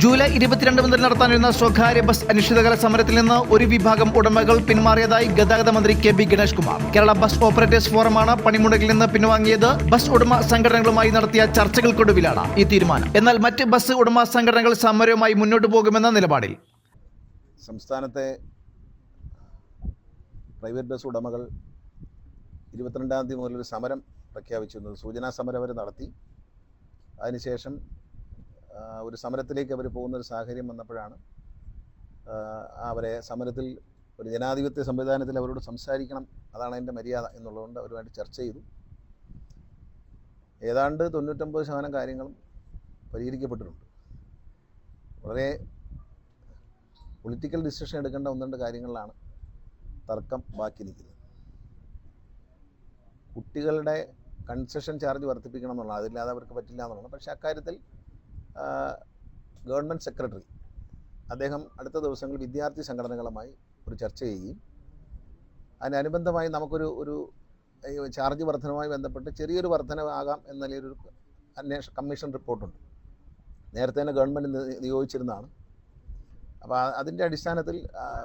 July 22 മുതൽ നടത്താനിരുന്ന സ്വകാര്യ ബസ് അനിശ്ചിതകാല സമരത്തിൽ നിന്ന് ഒരു വിഭാഗം ഉടമകൾ പിന്മാറിയതായി ഗതാഗത മന്ത്രി കെ ബി ഗണേഷ് കുമാർ. കേരള ബസ് ഓപ്പറേറ്റേഴ്സ് ഫോറമാണ് പണിമുടക്കിൽ നിന്ന് പിൻവാങ്ങിയത്. ബസ് ഉടമ സംഘടനകളുമായി നടത്തിയ ചർച്ചകൾക്കൊടുവിലാണ് ഈ തീരുമാനം. എന്നാൽ മറ്റ് ബസ് ഉടമ സംഘടനകൾ സമരവുമായി മുന്നോട്ട് പോകുമെന്ന നിലപാടിൽ. സംസ്ഥാനത്തെ പ്രൈവറ്റ് ബസ് ഉടമകൾ 22-ാം തീയതി മുതൽ ഒരു സമരം പ്രഖ്യാപിച്ചിരുന്നത്. സൂചനാ സമരം അവർ നടത്തി. അതിനുശേഷം ഒരു സമരത്തിലേക്ക് അവർ പോകുന്നൊരു സാഹചര്യം വന്നപ്പോഴാണ് അവരെ സമരത്തിൽ ഒരു ജനാധിപത്യ സംവിധാനത്തിൽ അവരോട് സംസാരിക്കണം, അതാണ് അതിൻ്റെ മര്യാദ എന്നുള്ളതുകൊണ്ട് അവരുമായിട്ട് ചർച്ച ചെയ്തു. ഏതാണ്ട് 99% കാര്യങ്ങളും പരിഹരിക്കപ്പെട്ടിട്ടുണ്ട്. വളരെ പൊളിറ്റിക്കൽ ഡിസിഷൻ എടുക്കേണ്ട 1-2 കാര്യങ്ങളിലാണ് തർക്കം ബാക്കി നിൽക്കുന്നത്. കുട്ടികളുടെ കൺസെഷൻ ചാർജ് വർദ്ധിപ്പിക്കണം എന്നുള്ളത്, അതില്ലാതെ അവർക്ക് പറ്റില്ല എന്നുള്ളതാണ്. പക്ഷേ അക്കാര്യത്തിൽ ഗവൺമെൻറ് സെക്രട്ടറി അദ്ദേഹം അടുത്ത ദിവസങ്ങളിൽ വിദ്യാർത്ഥി സംഘടനകളുമായി ഒരു ചർച്ച ചെയ്യുകയും അതിനനുബന്ധമായി നമുക്കൊരു ചാർജ് വർധനവുമായി ബന്ധപ്പെട്ട് ചെറിയൊരു വർധനവാകാം എന്ന നിലയിലൊരു കമ്മീഷൻ റിപ്പോർട്ടുണ്ട്. നേരത്തെ തന്നെ ഗവൺമെൻറ് നിയോഗിച്ചിരുന്നതാണ്. അപ്പോൾ അതിൻ്റെ അടിസ്ഥാനത്തിൽ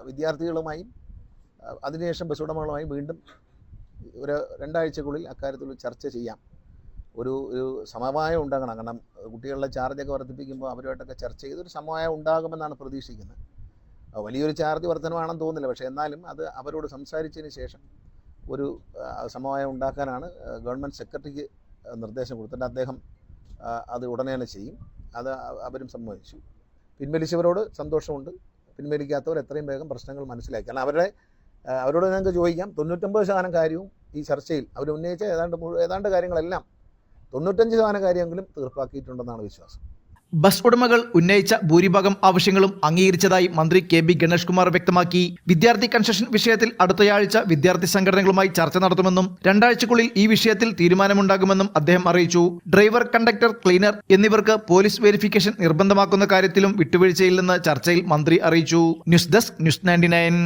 വിദ്യാർത്ഥികളുമായും അതിനുശേഷം ബസ് ഉടമകളുമായും വീണ്ടും ഒരു 2 ആഴ്ചക്കുള്ളിൽ അക്കാര്യത്തിൽ ചർച്ച ചെയ്യാം. ഒരു സമവായം ഉണ്ടാകണം. കാരണം കുട്ടികളുടെ ചാർജൊക്കെ വർദ്ധിപ്പിക്കുമ്പോൾ അവരുമായിട്ടൊക്കെ ചർച്ച ചെയ്ത് ഒരു സമവായം ഉണ്ടാകുമെന്നാണ് പ്രതീക്ഷിക്കുന്നത്. വലിയൊരു ചാർജ് വർധനമാണെന്ന് തോന്നുന്നില്ല, പക്ഷേ എന്നാലും അത് അവരോട് സംസാരിച്ചതിന് ശേഷം ഒരു സമവായം ഉണ്ടാക്കാനാണ് ഗവൺമെൻറ് സെക്രട്ടറിക്ക് നിർദ്ദേശം കൊടുത്തിട്ട് അദ്ദേഹം അത് ഉടനെ തന്നെ ചെയ്യും. അത് അവരും സമ്മതിച്ചു. പിൻവലിച്ചവരോട് സന്തോഷമുണ്ട്. പിൻവലിക്കാത്തവർ എത്രയും വേഗം പ്രശ്നങ്ങൾ മനസ്സിലാക്കി. കാരണം അവരോട് ഞങ്ങൾക്ക് ചോദിക്കാം, 99% കാര്യവും ഈ ചർച്ചയിൽ അവർ ഉന്നയിച്ച ഏതാണ്ട് കാര്യങ്ങളെല്ലാം 95% കാര്യമെങ്കിലും തീർപ്പാക്കിയിട്ടുണ്ടെന്നാണ് വിശ്വാസം. ബസ് ഉടമകൾ ഉന്നയിച്ച ഭൂരിഭാഗം ആവശ്യങ്ങളും അംഗീകരിച്ചതായി മന്ത്രി കെ ബി ഗണേഷ് കുമാർ വ്യക്തമാക്കി. വിദ്യാർത്ഥി കൺസെഷൻ വിഷയത്തിൽ അടുത്തയാഴ്ച വിദ്യാർത്ഥി സംഘടനകളുമായി ചർച്ച നടത്തുമെന്നും 2 ആഴ്ചക്കുള്ളിൽ ഈ വിഷയത്തിൽ തീരുമാനമുണ്ടാകുമെന്നും അദ്ദേഹം അറിയിച്ചു. ഡ്രൈവർ, കണ്ടക്ടർ, ക്ലീനർ എന്നിവർക്ക് പോലീസ് വെരിഫിക്കേഷൻ നിർബന്ധമാക്കുന്ന കാര്യത്തിലും വിട്ടുവീഴ്ചയില്ലെന്ന് ചർച്ചയിൽ മന്ത്രി അറിയിച്ചു. News desk, news 99.